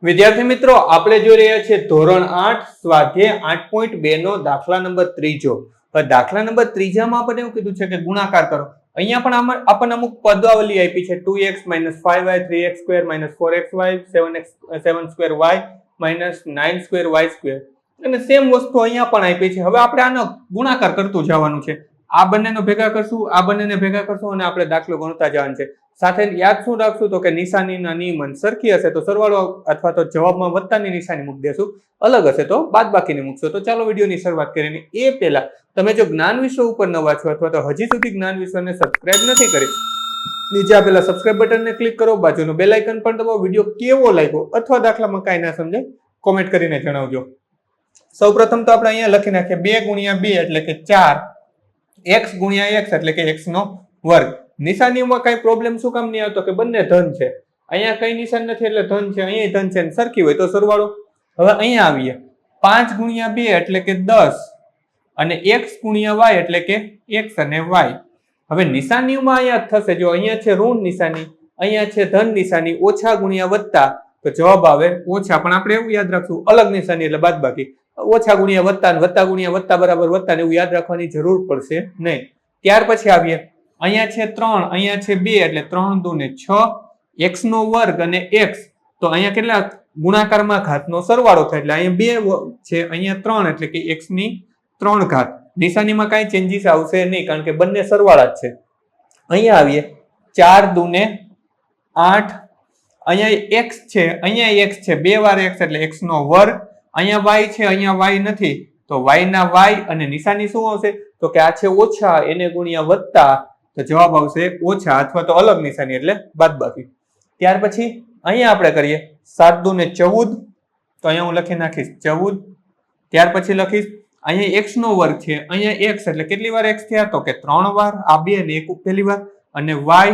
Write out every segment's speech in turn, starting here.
વિદ્યાર્થી મિત્રો, આપણે જોઈ રહ્યા છીએ ધોરણ 8 સ્વાધ્યાય 8.2 નો દાખલા નંબર 3. દાખલા નંબર 3 માં આપણે એવું કીધું છે કે ગુણાકાર કરો. અહીંયા પણ આપણને અમુક પદાવલી આપી છે 2x - 5y 3x² - 4xy 7x² y - 9² y². અને સેમ વસ્તુ અહીંયા પણ આપી છે. હવે આપણે આનો ગુણાકાર કરતું જવાનું છે. આ બંનેનો ભેગા કરશું, આ બંનેને ભેગા કરશું અને આપણે દાખલો ગણતા જવાનું છે. સાથે યાદ શું રાખશું તો કે નિશાનીના નિયમન સરખી હશે તો સરવાળો અથવા તો જવાબમાં વત્તાની નિશાની મૂકી દેશું, અલગ હશે તો બાદબાકીની મૂકશો. તો ચાલો વિડીયોની શરૂઆત કરીએ. એ પહેલા તમે જો જ્ઞાન વિશ્વ ઉપર નવા છો અથવા તો હજી સુધી જ્ઞાન વિશ્વને સબસ્ક્રાઇબ નથી કરી, નીચે આપેલા સબસ્ક્રાઇબ બટનને ક્લિક કરો, બાજુનું બેલ આઇકન પણ દબાવો. વિડીયો કેવો લાગ્યો અથવા દાખલામાં કાંઈ ના સમજાય કોમેન્ટ કરીને જણાવજો. સૌપ્રથમ તો આપણે અહીંયા લખી નાખીએ 2 × 2 એટલે કે 4, x × x એટલે કે x નો વર્ગ. નિશાનીમાં કઈ પ્રોબ્લેમ શું કામ નહીં આવતો કે બંને ધન છે. અહીંયા કઈ નિશાન નથી એટલે ધન છે, અહીંયા ધન છે, સરખી હોય તો સરવાળો. હવે અહીંયા આવીએ 5 × 2 એટલે કે 10 અને x × y એટલે કે x અને y. હવે નિશાનીમાં અહીંયા થશે, જો અહીંયા છે ઋણ નિશાની, અહીંયા છે ધન નિશાની, ઓછા ગુણ્યા વત્તા તો જવાબ આવે ઓછા. પણ આપણે એવું યાદ રાખશું અલગ નિશાની એટલે બાદબાકી. ઓછા ગુણ્યા વત્તા અને વત્તા ગુણ્યા વત્તા બરાબર વત્તા ને એવું યાદ રાખવાની જરૂર પડશે નહીં. ત્યાર પછી આવીએ અહીંયા છે 3, અહીંયા છે 2 એટલે 3 × 2 = 6, x નો વર્ગ અને x તો અહીંયા કેટલા ગુણાકારમાં ઘાતનો સરવાળો થાય એટલે અહીંયા 2 છે, અહીંયા 3 એટલે કે x ની 3 ઘાત. નિશાનીમાં કાંઈ ચેન્જીસ આવશે નહીં કારણ કે બંને સરવાળા જ છે. અહીંયા આવીએ 4 × 2 = 8, અહીંયા x છે, અહીંયા x છે, 2 વાર x એટલે x નો વર્ગ, અહીંયા y છે, અહીંયા y નથી તો y ના y અને નિશાની શું આવશે તો કે આ છે ઓછા, એને ગુણ્યા વત્તા તો જવાબ આવશે ઓછા અથવા તો અલગ નિશાની એટલે બાદબાકી. ત્યાર પછી અહીંયા આપણે કરીએ 7 × 2 = 14 તો અહીંયા હું લખી નાખીશ 14. ત્યાર પછી લખીશ અહીંયા x નો વર્ગ છે, અહીંયા x એટલે કેટલી વાર x થયા તો કે 3 વાર, આ 2 ને 1 પહેલી વાર, અને y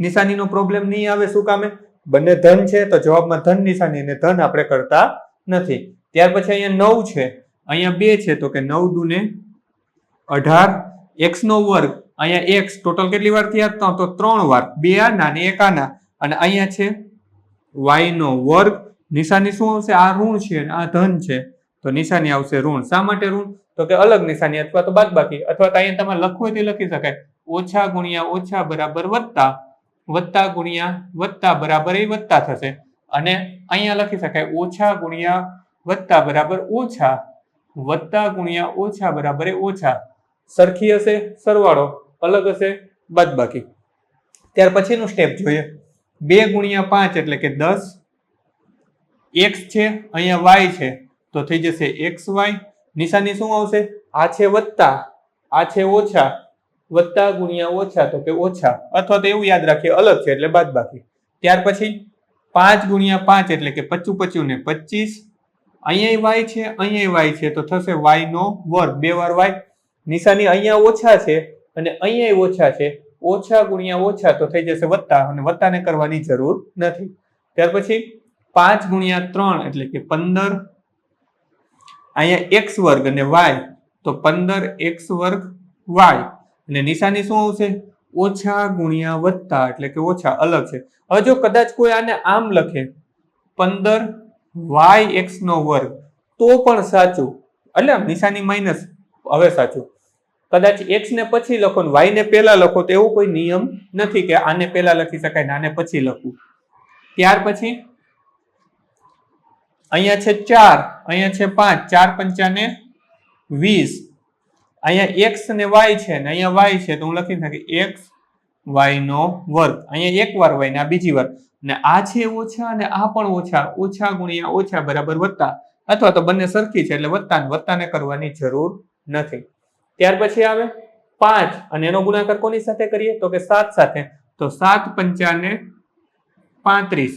નિશાનીનો પ્રોબ્લેમ નહીં આવે. શું કામે? બંને ધન છે તો જવાબમાં ધન નિશાની ને ધન આપણે કરતા નથી. ત્યાર પછી અહીંયા 9 છે, અહીંયા 2 છે તો કે 9 × 2 = 18, x નો વર્ગ, અહીંયા x ટોટલ કેટલી વાર થયા તો 3 વાર, 2 આના અને 1 આના, અને અહીંયા છે y નો વર્ગ. નિશાની શું આવશે? આ ઋણ છે અને આ ધન છે તો નિશાની આવશે ઋણ. શા માટે ઋણ તો કે અલગ નિશાની અથવા તો બાદબાકી, અથવા તો અહીંયા તમારે લખવું હોય તો લખી શકાય ઓછા ગુણ્યા ઓછા બરાબર વત્તા, વત્તા ગુણ્યા વત્તા બરાબર એ વત્તા થશે, અને અહીંયા લખી શકાય ઓછા ગુણ્યા વત્તા બરાબર ઓછા, વત્તા ગુણ્યા ઓછા બરાબર એ ઓછા. સરખી હશે સરવાળો, અલગ હશે બાદબાકી. ત્યાર પછીનું સ્ટેપ જોઈએ 2 × 5 એટલે કે 10, x છે, અહીંયા y છે તો થઈ જશે xy. નિશાની શું આવશે? આ છે વત્તા, આ છે ઓછા, વત્તા ગુણ્યા ઓછા તો કે ઓછા, અથવા તો એવું યાદ રાખીએ અલગ છે એટલે બાદબાકી. ત્યાર પછી 5 × 5 એટલે કે 25 ને 25, અહીંયા y છે, અહીંયા y છે તો થશે y નો વર્ગ, 2 વાર y. નિશાની અહીંયા ઓછા છે અને અહીંયા ઓછા છે, ઓછા ગુણ્યા ઓછા તો થઈ જશે વત્તા, અને વત્તાને કરવાની જરૂર નથી. ત્યાર પછી 5 × 3 એટલે કે 15, અહીંયા x વર્ગ અને y તો 15x² y, અને નિશાની શું આવશે? ઓછા ગુણ્યા વત્તા એટલે કે ઓછા, અલગ છે. હવે જો કદાચ કોઈ આને આમ લખે 15yx² તો પણ સાચું, એટલે નિશાની માઇનસ હવે સાચું. કદાચ x ને પછી લખો ને y ને પહેલા લખો તો એવું કોઈ નિયમ નથી કે આને પહેલા લખી શકાય ને આને પછી લખવું. ત્યાર પછી અહીંયા છે 4, અહીંયા છે 5, 4 × 5 = 20, અહીંયા x અને y છે ને અહીંયા y છે તો હું લખી નાખી x y² અહીંયા એક વાર y ને આ બીજી વાર, ને આ છે ઓછા અને આ પણ ઓછા, ઓછા ગુણ્યા ઓછા બરાબર વત્તા, અથવા તો બંને સરખી છે એટલે વત્તાને કરવાની જરૂર નથી. ત્યાર પછી આવે 5 અને એનો ગુણાકાર કોની સાથે કરીએ તો કે 7 સાથે, તો 7 × 5 = 35.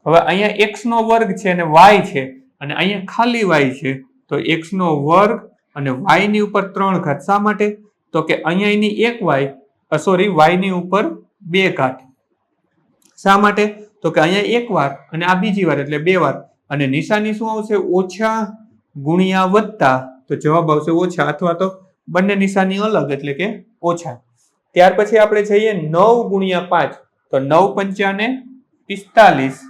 હવે અહીંયા x નો વર્ગ છે અને y છે, અને અહીંયા ખાલી y છે તો x નો વર્ગ અને y ની ઉપર 3 ઘાત. શા માટે તો કે અહીંયા એની 1y y ની ઉપર 2 ઘાત. શા માટે તો કે અહીંયા 1 વાર અને આ બીજી વાર એટલે 2 વાર, અને નિશાની શું આવશે? ઓછા ગુણ્યા વત્તા તો જવાબ આવશે ઓછા, અથવા તો બંને નિશાની અલગ એટલે કે ઓછા. ત્યાર પછી આપણે જઈએ 9 ગુણ્યા 5, તો 9 પંચાને 45.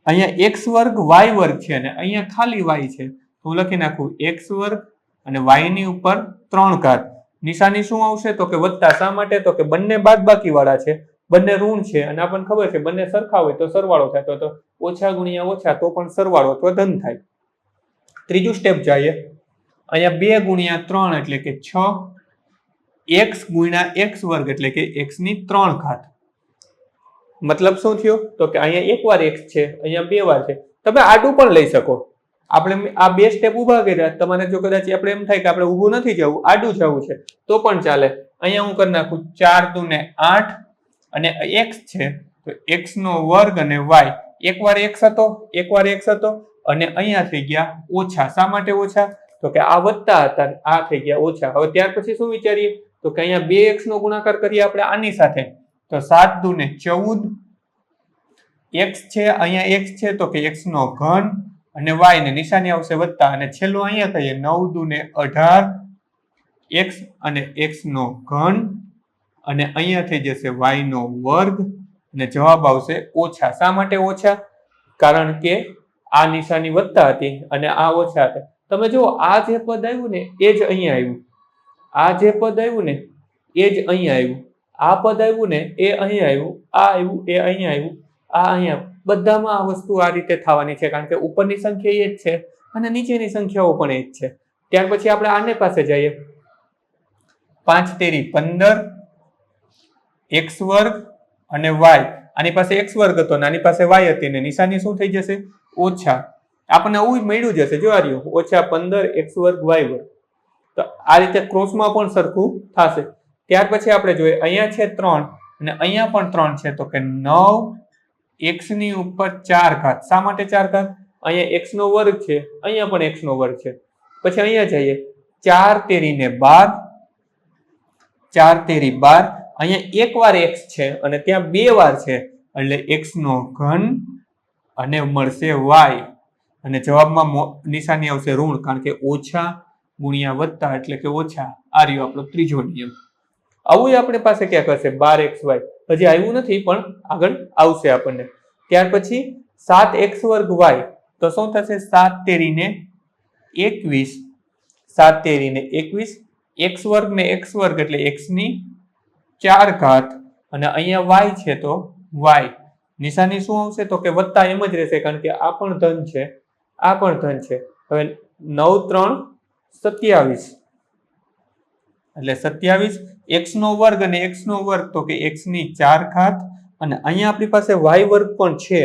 અહીંયા x વર્ગ y વર્ગ છે અને અહીંયા ખાલી y છે, તો હું લખી નાખું x વર્ગ અને y ની ઉપર 3 ઘાત. નિશાની શું આવશે? તો કે વત્તા. શા માટે? તો કે બંને બાદબાકી વાળા છે, બંને ઋણ છે અને આપણને ખબર છે બંને સરખા હોય તો સરવાળો થાય, તો ઓછા ગુણ્યા ઓછા તો પણ સરવાળો અથવા ધન થાય. ત્રીજું સ્ટેપ જઈએ. અહીંયા 2 ગુણ્યા 3 એટલે કે 6, x ગુણ્યા x વર્ગ એટલે કે x ની 3 ઘાત. મતલબ શું થયો? તો કે અહીંયા એક વાર x છે, અહીંયા 2 વાર છે. તમે આડું પણ લઈ શકો. આપણે આ 2 સ્ટેપ ઉભા કર્યા, તમારે જો કદાચ આપણે એમ થાય કે આપણે ઊભું નથી જવું, આડું જવું છે તો પણ ચાલે. અહીંયા હું કરી નાખું 4 દુ ને 8 અને x છે તો x નો વર્ગ અને y. એકવાર x હતો, એકવાર x હતો અને અહીંયા થઈ ગયા ઓછા. શા માટે ઓછા? તો કે આ વત્તા હતા, આ થઈ ગયા ઓછા. હવે ત્યાર પછી શું વિચારીએ? તો કે અહીંયા 2x નો ગુણાકાર કરીએ આપણે આની સાથે, તો 7 દુ ને 14, x છે અહીંયા x છે તો કે x નો ઘન અને y ને નિશાની આવશે વત્તા, અને છેલ્લું અહીંયા કહીએ 9 દુ ને 18, x અને x નો ઘન અને અહીંયા થઈ જશે y નો વર્ગ અને જવાબ આવશે ઓછા. શા માટે ઓછા? કારણ કે આ નિશાની વત્તા હતી અને આ ઓછા હતા. તમે જુઓ આ જે પદ આવ્યું ને એ જ અહીંયા આવ્યું, આ જે પદ આવ્યું ને એ જ અહીંયા આવ્યું, આ પદ આવ્યું ને એ અહીંયા આવ્યું, આ આવ્યું એ અહીંયા આવ્યું, આ અહીંયા. બધામાં આ વસ્તુ આ રીતે થવાની છે કારણ કે ઉપરની સંખ્યા એ જ છે અને નીચેની સંખ્યાઓ પણ એ જ છે. ત્યાર પછી આપણે આને પાસે જઈએ. 5 તેરી 15, x વર્ગ અને y. આની પાસે x વર્ગ હતો અને આની પાસે y હતી ને નિશાની શું થઈ જશે? ઓછા. આપણને આવું મળ્યું જશે, જો આ રહ્યું ઓછા 15 x વર્ગ y વર્ગ. તો આ રીતે ક્રોસમાં પણ સરખું થશે. ત્યાર પછી આપણે જોઈએ અહીંયા છે 3 અને અહીંયા પણ 3 છે, તો કે 9 x ની ઉપર 4 ઘાત. શા માટે 4 ઘાત? અહીંયા x નો વર્ગ છે, અહીંયા પણ x નો વર્ગ છે. પછી અહીંયા જઈએ 4 તેરી ને 12, 4 તેરી 12. અહીંયા એક વાર x છે અને ત્યાં 2 વાર છે એટલે x નો ઘન અને મળશે y અને જવાબમાં નિશાની આવશે ઋણ, કારણ કે ઓછા ગુણ્યા વત્તા એટલે કે ઓછા. આ રહ્યો આપણો ત્રીજો નિયમ. આવું આપણી પાસે ક્યાંક હશે 12xy. હજી આવ્યું નથી પણ આગળ આવશે આપણને. ત્યાર પછી 7x વર્ગ y, તો શું થશે? 7 તેરી ને 21, 7 તેરી ને 21, x વર્ગ ને x વર્ગ એટલે x ની 4 ઘાત અને અહીંયા y છે તો y. નિશાની શું આવશે? તો કે વત્તા એમ જ રહેશે કારણ કે આ પણ ધન છે, આ પણ ધન છે. હવે 9 3 27 એટલે 27, x નો વર્ગ અને x નો વર્ગ તો કે x ની 4 ઘાત અને અહીંયા આપણી પાસે y વર્ગ પણ છે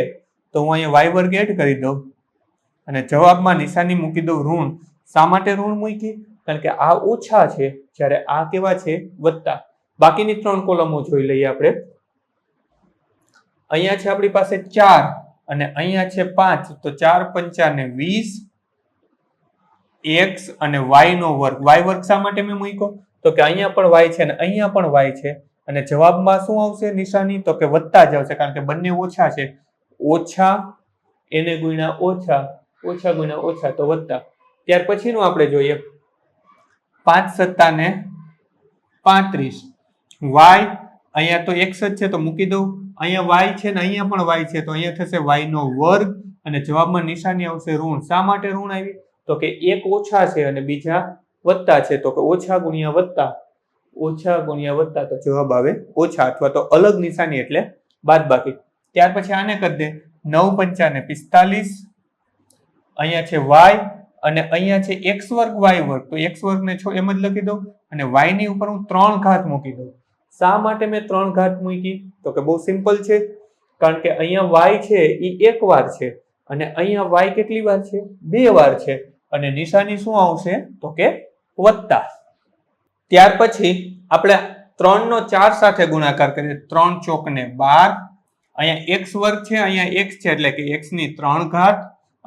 તો હું અહીંયા y વર્ગ એડ કરી દઉં અને જવાબમાં નિશાની મૂકી દઉં ઋણ. શા માટે ઋણ મૂકી? કારણ કે આ ઓછા છે જ્યારે આ કેવા છે? વત્તા. બાકીની 3 કોલમો જોઈ લઈએ આપણે. અહીંયા છે આપણી પાસે 4 અને અહીંયા છે 5, તો 4 5 ને 20, x અને y નો વર્ગ. y વર્ગ શા માટે મેં મૂક્યો? તો કે અહીંયા પણ y છે અને અહીંયા પણ y છે અને જવાબમાં શું આવશે નિશાની? તો કે વત્તા જ આવશે કારણ કે બંને ઓછા છે. ઓછા એને ગુણ્યા ઓછા, ઓછા ગુણ્યા ઓછા તો વત્તા. ત્યાર પછીનું આપણે જોઈએ 5 7 ને 35, y અહીંયા તો x જ છે તો મૂકી દઉં, અહીંયા y છે ને અહીંયા પણ y છે તો અહીંયા થશે y નો વર્ગ અને જવાબમાં નિશાની આવશે ઋણ. શા માટે ઋણ આવી? તો કે એક ઓછા છે અને બીજા વત્તા છે, તો કે ઓછા ગુણ્યા વત્તા, ઓછા ગુણ્યા વત્તા તો જવાબ આવે ઓછા અથવા તો અલગ નિશાની એટલે બાદબાકી. ત્યાર પછી આને કરી દે 9 5 ને 45, અહીંયા છે y અને અહીંયા છે x વર્ગ y વર્ગ, તો x વર્ગ ને એમ જ લખી દઉં અને y ની ઉપર હું 3 ઘાત મૂકી દઉં. શા માટે મેં 3 ઘાત મૂકી? તો કે બહુ સિમ્પલ છે, કારણ કે અહીંયા y છે એ એક વાર છે અને અહીંયા y કેટલી વાર છે? 2 વાર છે અને નિશાની શું આવશે? તો કે વત્તા. ત્યાર પછી આપણે 3 નો 4 સાથે ગુણાકાર કરીએ. 3 ચોક ને 12, અહીંયા x વર્ગ છે, અહીંયા x છે એટલે કે x ની 3 ઘાત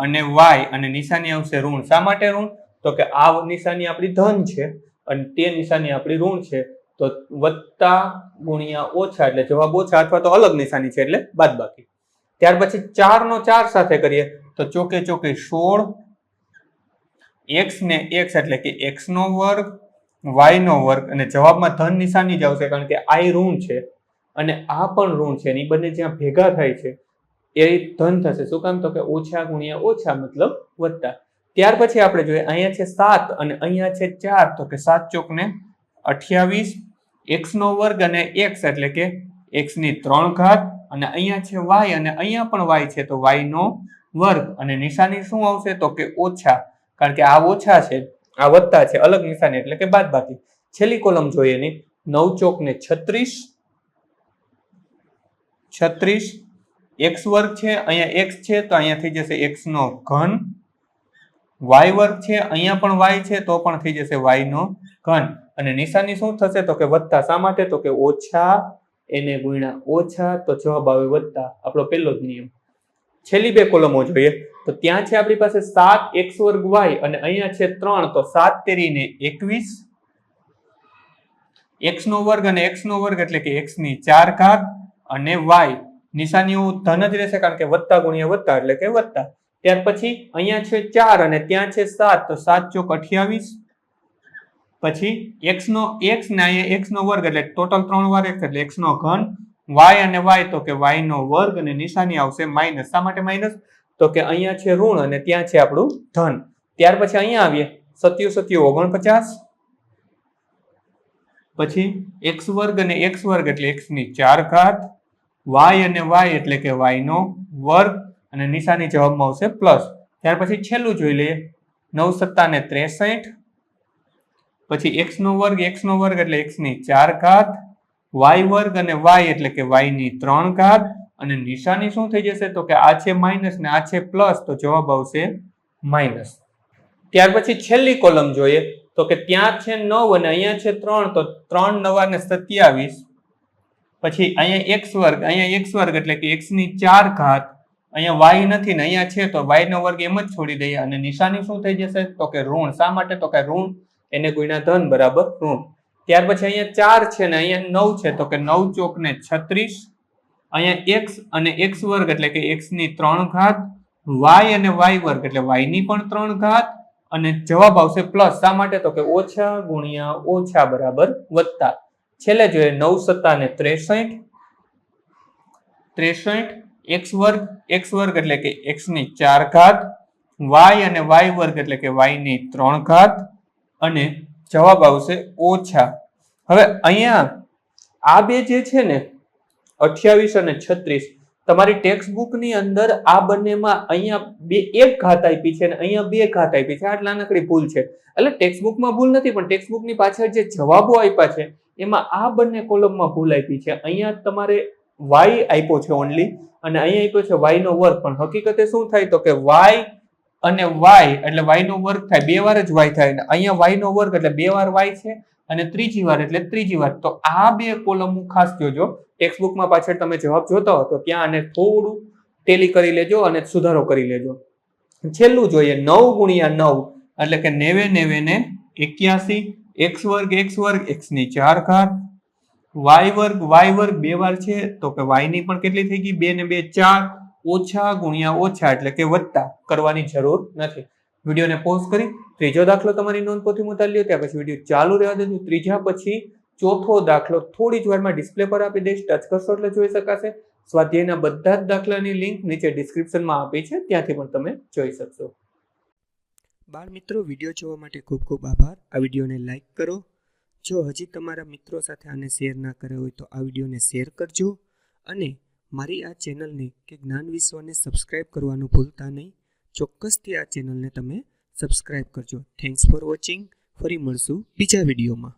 અને y અને નિશાની આવશે ઋણ. શા માટે ઋણ? તો કે આ નિશાની આપણી ધન છે અને તે નિશાની આપણી ઋણ છે, તો વત્તા ગુણ્યા ઓછા એટલે જવાબ ઓછા અથવા તો અલગ નિશાની છે એટલે બાદબાકી. ત્યાર પછી 4 નો 4 સાથે કરીએ તો ચોકે ચોકે 16, x ને x એટલે કે x નો વર્ગ y નો વર્ગ અને જવાબમાં ધન નિશાની જ આવશે કારણ કે i ઋણ છે અને આ પણ ઋણ છે અને એ બંને જ્યાં ભેગા થાય છે એ ધન થશે. શું કામ? તો કે ઓછા ગુણ્યા ઓછા મતલબ વત્તા. ત્યાર પછી આપણે જોઈએ અહીંયા છે 7 અને અહીંયા છે 4 તો કે 7 ચોક ને 28 x નો વર્ગ અને x એટલે કે x ની 3 ઘાત અને અહીંયા છે y અને અહીંયા પણ y છે તો y નો વર્ગ અને નિશાની શું આવશે તો કે ઓછા કારણ કે આ ઓછા છે આ વત્તા છે અલગ નિશાની એટલે કે બાદબાકી. છેલ્લી કોલમ જોઈએ ની 9 ચોક ને 36 x વર્ગ છે અહીંયા x છે તો અહીંયા થઈ જશે x નો ઘન y વર્ગ છે અહીંયા પણ y છે તો પણ થઈ જશે y નો ઘન અને નિશાની શું થશે તો કે વત્તા. શા માટે તો કે ઓછા એને ગુણ્યા ઓછા તો જવાબ આવે વત્તા. આપણો પહેલો જ નિયમ. છેલ્લી બે કોલમો જોઈએ તો ત્યાં છે આપણી પાસે 7 x વર્ગ y અને અહીંયા છે 3 તો 7 તેરી ને 21 x નો વર્ગ અને x નો વર્ગ એટલે કે x ની 4 ઘાત અને y નિશાનીઓ ધન જ રહેશે કારણ કે વત્તા ગુણ્યા વત્તા એટલે કે વત્તા. ત્યાર પછી અહીંયા છે 4 અને ત્યાં છે 7 તો 7 ચોક 28 પછી x ને અહીંયા x નો વર્ગ એટલે ટોટલ 3 વાર x એટલે x નો ઘન y અને y તો કે y નો વર્ગ અને નિશાની આવશે માઈનસ. શા માટે માઈનસ તો કે અહીંયા છે ઋણ અને ત્યાં છે આપણું ધન. ત્યાર પછી અહીંયા આવીએ 7 49 પછી x વર્ગ અને x વર્ગ એટલે x ની 4 ઘાત y અને y એટલે કે y નો વર્ગ અને નિશાની જવાબમાં આવશે પ્લસ. ત્યાર પછી છેલ્લું જોઈ લઈએ 9 × 7 = 63 પછી x નો વર્ગ એટલે x ની 4 ઘાત y વર્ગ અને y એટલે કે y ની 3 ઘાત અને નિશાની શું થઈ જશે તો કે આ છે માઈનસ ને આ છે પ્લસ તો જવાબ આવશે માઈનસ. ત્યાર પછી છેલ્લી કોલમ જોઈએ તો કે ત્યાં છે 9 અને અહીંયા છે 3 તો 3 9 ને 27 પછી અહીંયા x વર્ગ એટલે કે x ની 4 ઘાત અહીંયા y નથી ને અહીંયા છે તો y નો વર્ગ એમ જ છોડી દઈએ અને નિશાની શું થઈ જશે તો કે ઋણ. શા માટે તો કે ઋણ એને ગુણ્યા ધન બરાબર ઋણ. ત્યાર પછી અહીંયા 4 છે ને અહીંયા 9 છે તો કે 9 ચોક ને 36 અહીંયા x અને x વર્ગ એટલે કે x ની 3 ઘાત y અને y વર્ગ એટલે y ની પણ 3 ઘાત અને જવાબ આવશે પ્લસ. શા માટે તો કે ઓછા ગુણ્યા ઓછા બરાબર વત્તા. છેલ્લે જોઈએ 9 × 7 = 63 x વર્ગ એટલે કે x ની 4 ઘાત y અને y વર્ગ એટલે કે y ની 3 ઘાત અને જવાબ આવશે ઓછા. હવે અહીંયા આ બે જે છે ને 28 અને 36 તમારી ટેક્સ્ટ બુક ની અંદર આ બંનેમાં અહીંયા એક ઘાત આપી છે અને અહીંયા 2 ઘાત આપી છે. આટલા નાનકડી ભૂલ છે એટલે ટેક્સ્ટ બુકમાં ભૂલ નથી પણ ટેક્સ્ટ બુકની પાછળ જે જવાબો આપ્યા છે એમાં આ બંને કોલમમાં ભૂલ આપી છે. અહીંયા તમારે y આપ્યો છે ઓનલી અને અહીંયા આપ્યો છે y નો વર્ગ પણ હકીકતે શું થાય તો કે y અને y એટલે y નો વર્ગ થાય 2 વાર જ y થાય અને અહીંયા y નો વર્ગ એટલે 2 વાર y છે અને ત્રીજી વાર એટલે ત્રીજી વાર. તો આ બે કોલમ ખાસ જોજો. ટેક્સ્ટ બુકમાં પાછળ તમે જવાબ જોતા હો તો ત્યાં આને થોડું ટેલી કરી લેજો અને સુધારો કરી લેજો. છેલ્લું જોઈએ 9 × 9 એટલે કે 90 ને 81 x વર્ગ x ની 4 ઘાત y વર્ગ 2 વાર છે તો કે y ની પણ કેટલી થઈ ગઈ 2 ને 2 4 ઓછા ગુણ્યા ઓછા એટલે કે વત્તા. કરવાની જરૂર નથી. વિડીયોને પોઝ કરી ત્રીજો દાખલો તમારી નોંધપોથીમાં ઉતારી લ્યો. ત્યાં પછી વિડીયો ચાલુ રહેવા દેજો. ત્રીજા પછી ચોથો દાખલો થોડી જ વારમાં ડિસ્પ્લે પર આપી દઈશ. ટચ કરશો એટલે જોઈ શકાશે. સ્વાધ્યાયના બધા જ દાખલાની લિંક નીચે ડિસ્ક્રિપ્શનમાં આપી છે ત્યાંથી પણ તમે જોઈ શકશો. બાળ મિત્રો, વિડીયો જોવા માટે ખૂબ ખૂબ આભાર. આ વિડીયોને લાઈક કરો. જો હજી તમારા મિત્રો સાથે આને શેર ના કર્યો હોય તો આ વિડીયોને શેર કરજો અને મારી આ ચેનલને કે જ્ઞાન વિશ્વને સબસ્ક્રાઇબ કરવાનું ભૂલતા નહીં. ચોક્કસથી આ ચેનલને તમે સબસ્ક્રાઇબ કરજો. Thanks for watching. ફરી મળશું બીજા વિડીયોમાં.